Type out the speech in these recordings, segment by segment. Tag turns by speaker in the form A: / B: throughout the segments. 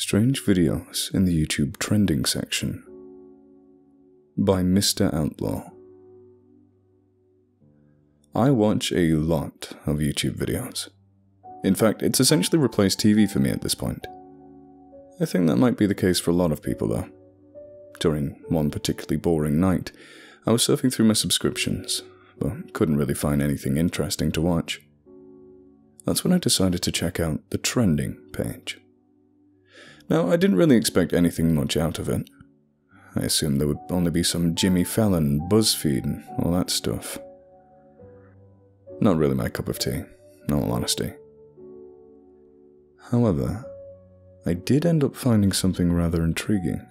A: Strange videos in the YouTube trending section by Mr. Outlaw. I watch a lot of YouTube videos. In fact, it's essentially replaced TV for me at this point. I think that might be the case for a lot of people though. During one particularly boring night, I was surfing through my subscriptions, but couldn't really find anything interesting to watch. That's when I decided to check out the trending page. Now, I didn't really expect anything much out of it. I assumed there would only be some Jimmy Fallon, BuzzFeed, and all that stuff. Not really my cup of tea, in all honesty. However, I did end up finding something rather intriguing.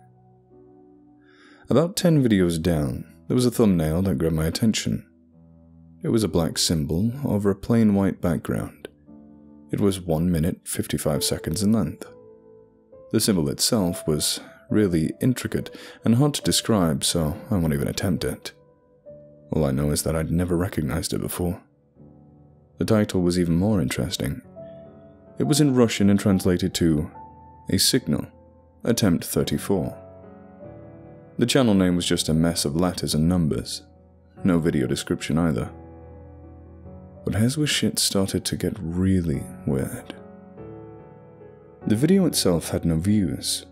A: About 10 videos down, there was a thumbnail that grabbed my attention. It was a black symbol over a plain white background. It was 1 minute 55 seconds in length. The symbol itself was really intricate and hard to describe, so I won't even attempt it. All I know is that I'd never recognized it before. The title was even more interesting. It was in Russian and translated to A Signal, Attempt 34. The channel name was just a mess of letters and numbers. No video description either. But here's where shit started to get really weird. The video itself had no views.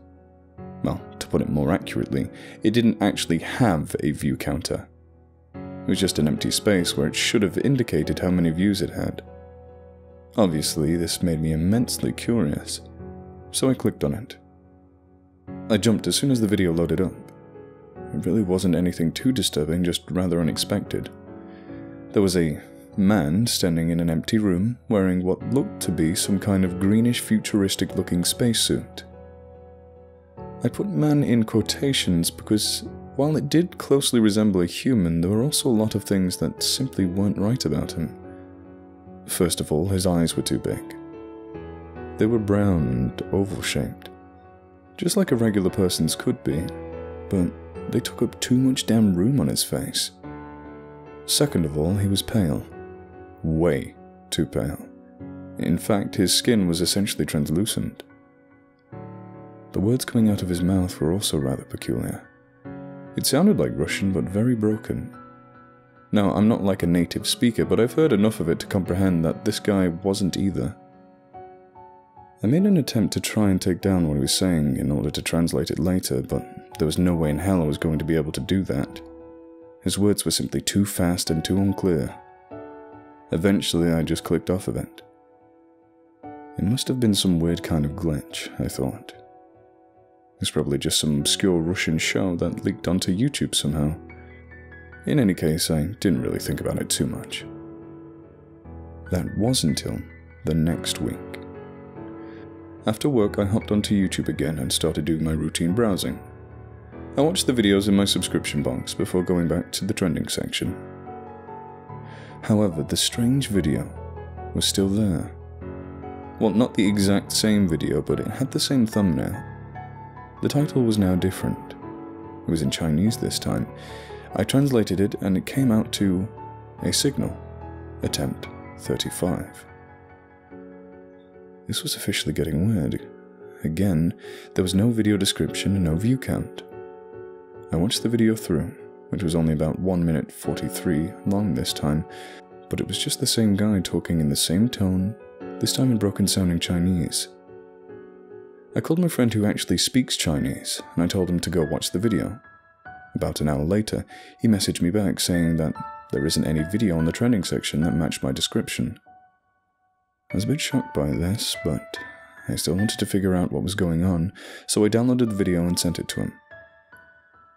A: Well, to put it more accurately, it didn't actually have a view counter. It was just an empty space where it should have indicated how many views it had. Obviously, this made me immensely curious, so I clicked on it. I jumped as soon as the video loaded up. It really wasn't anything too disturbing, just rather unexpected. There was a man standing in an empty room wearing what looked to be some kind of greenish futuristic looking spacesuit. I put man in quotations because while it did closely resemble a human, there were also a lot of things that simply weren't right about him. First of all, his eyes were too big. They were brown and oval shaped, just like a regular person's could be, but they took up too much damn room on his face. Second of all, he was pale. Way too pale. In fact, his skin was essentially translucent. The words coming out of his mouth were also rather peculiar. It sounded like Russian, but very broken. Now, I'm not like a native speaker, but I've heard enough of it to comprehend that this guy wasn't either. I made an attempt to try and take down what he was saying in order to translate it later, but there was no way in hell I was going to be able to do that. His words were simply too fast and too unclear. Eventually, I just clicked off of it. It must have been some weird kind of glitch, I thought. It's probably just some obscure Russian show that leaked onto YouTube somehow. In any case, I didn't really think about it too much. That was until the next week. After work, I hopped onto YouTube again and started doing my routine browsing. I watched the videos in my subscription box before going back to the trending section. However, the strange video was still there. Well, not the exact same video, but it had the same thumbnail. The title was now different. It was in Chinese this time. I translated it and it came out to A Signal, Attempt 35. This was officially getting weird. Again, there was no video description and no view count. I watched the video through, which was only about 1 minute 43 long this time, but it was just the same guy talking in the same tone, this time in broken sounding Chinese. I called my friend who actually speaks Chinese, and I told him to go watch the video. About an hour later, he messaged me back saying that there isn't any video on the trending section that matched my description. I was a bit shocked by this, but I still wanted to figure out what was going on, so I downloaded the video and sent it to him.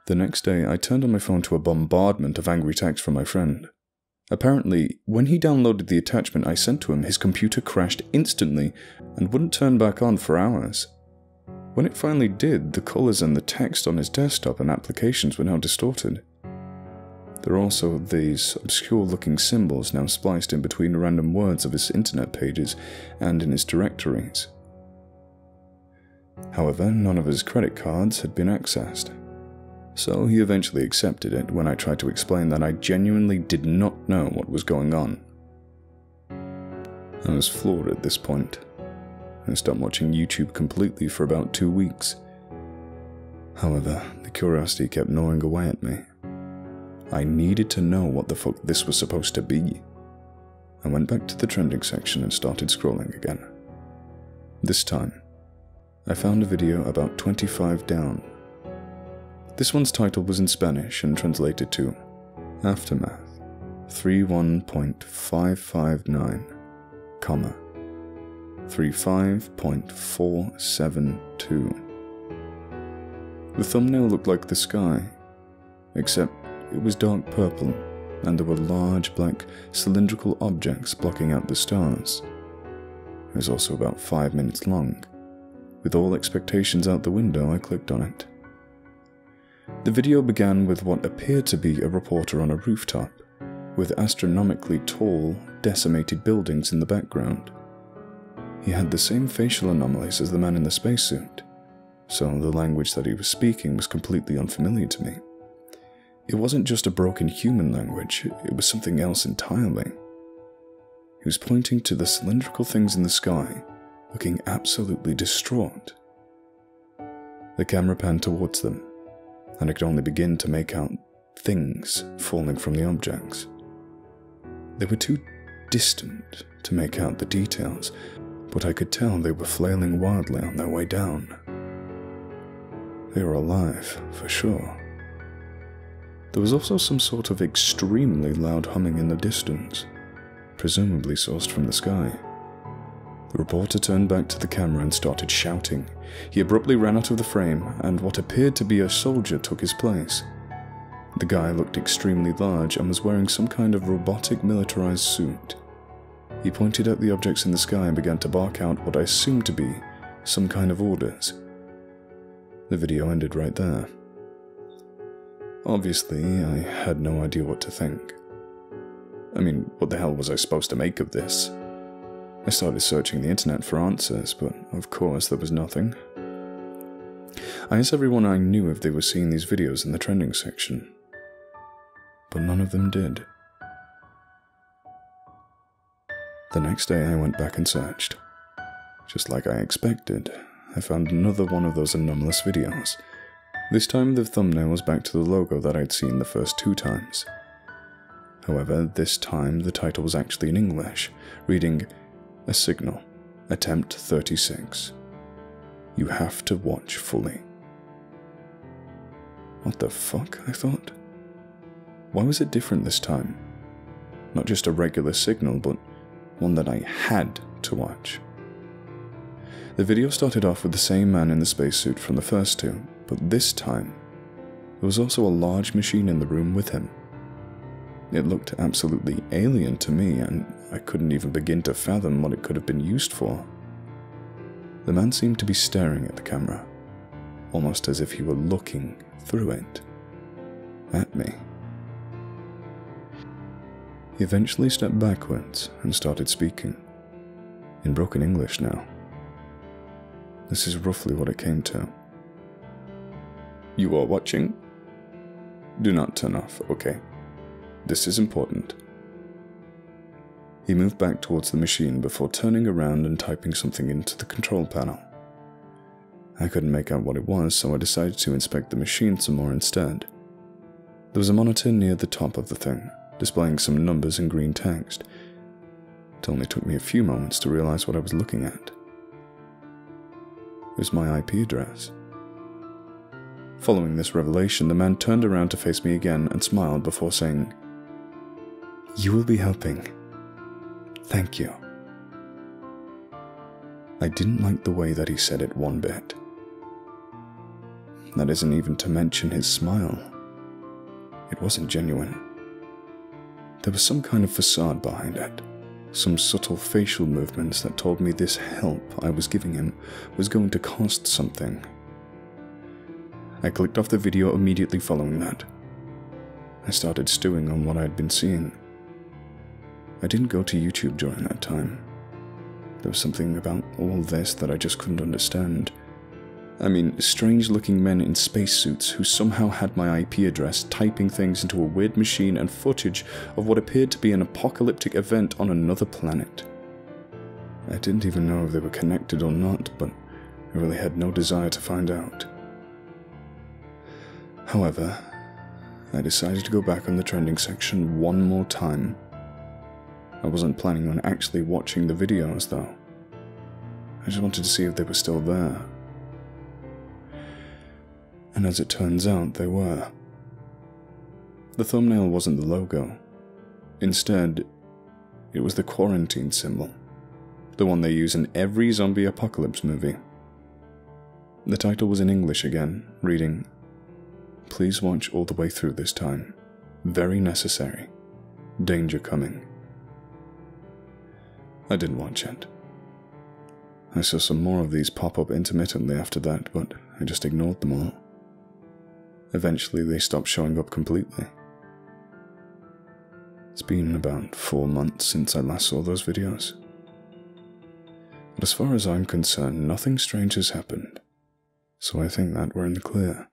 A: The next day, I turned on my phone to a bombardment of angry texts from my friend. Apparently, when he downloaded the attachment I sent to him, his computer crashed instantly and wouldn't turn back on for hours. When it finally did, the colors and the text on his desktop and applications were now distorted. There are also these obscure-looking symbols now spliced in between random words of his internet pages and in his directories. However, none of his credit cards had been accessed. So he eventually accepted it when I tried to explain that I genuinely did not know what was going on. I was floored at this point. and stopped watching YouTube completely for about 2 weeks. However, the curiosity kept gnawing away at me. I needed to know what the fuck this was supposed to be. I went back to the trending section and started scrolling again. This time, I found a video about 25 down. This one's title was in Spanish and translated to Aftermath 31.559, 35.472. The thumbnail looked like the sky, except it was dark purple, and there were large black cylindrical objects blocking out the stars. It was also about 5 minutes long. With all expectations out the window, I clicked on it. The video began with what appeared to be a reporter on a rooftop, with astronomically tall, decimated buildings in the background. He had the same facial anomalies as the man in the spacesuit, so the language that he was speaking was completely unfamiliar to me. It wasn't just a broken human language, it was something else entirely. He was pointing to the cylindrical things in the sky, looking absolutely distraught. The camera panned towards them, and I could only begin to make out things falling from the objects. They were too distant to make out the details, but I could tell they were flailing wildly on their way down. They were alive, for sure. There was also some sort of extremely loud humming in the distance, presumably sourced from the sky. The reporter turned back to the camera and started shouting. He abruptly ran out of the frame, and what appeared to be a soldier took his place. The guy looked extremely large and was wearing some kind of robotic militarized suit. He pointed at the objects in the sky and began to bark out what I assumed to be some kind of orders. The video ended right there. Obviously, I had no idea what to think. I mean, what the hell was I supposed to make of this? I started searching the internet for answers, but of course there was nothing. I asked everyone I knew if they were seeing these videos in the trending section, but none of them did. The next day I went back and searched. Just like I expected, I found another one of those anomalous videos. This time the thumbnail was back to the logo that I'd seen the first 2 times. However, this time the title was actually in English, reading, "A Signal, Attempt 36. You have to watch fully." What the fuck, I thought? Why was it different this time? Not just a regular signal, but one that I had to watch. The video started off with the same man in the spacesuit from the first 2, but this time, there was also a large machine in the room with him. It looked absolutely alien to me, and I couldn't even begin to fathom what it could have been used for. The man seemed to be staring at the camera, almost as if he were looking through it, at me. He eventually stepped backwards and started speaking, in broken English now. This is roughly what it came to. "You are watching? Do not turn off, okay? This is important." He moved back towards the machine before turning around and typing something into the control panel. I couldn't make out what it was, so I decided to inspect the machine some more instead. There was a monitor near the top of the thing, displaying some numbers in green text. It only took me a few moments to realize what I was looking at. It was my IP address. Following this revelation, the man turned around to face me again and smiled before saying, "You will be helping. Thank you." I didn't like the way that he said it one bit. That isn't even to mention his smile. It wasn't genuine. There was some kind of facade behind it, some subtle facial movements that told me this help I was giving him was going to cost something. I clicked off the video immediately following that. I started stewing on what I'd been seeing. I didn't go to YouTube during that time. There was something about all this that I just couldn't understand. I mean, strange-looking men in spacesuits who somehow had my IP address typing things into a weird machine and footage of what appeared to be an apocalyptic event on another planet. I didn't even know if they were connected or not, but I really had no desire to find out. However, I decided to go back on the trending section one more time. I wasn't planning on actually watching the videos though. I just wanted to see if they were still there. And as it turns out, they were. The thumbnail wasn't the logo. Instead, it was the quarantine symbol, the one they use in every zombie apocalypse movie. The title was in English again, reading, "Please watch all the way through this time. Very necessary. Danger coming." I didn't watch it. I saw some more of these pop up intermittently after that, but I just ignored them all. Eventually, they stopped showing up completely. It's been about 4 months since I last saw those videos. But as far as I'm concerned, nothing strange has happened, so I think that we're in the clear.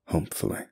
A: Hopefully.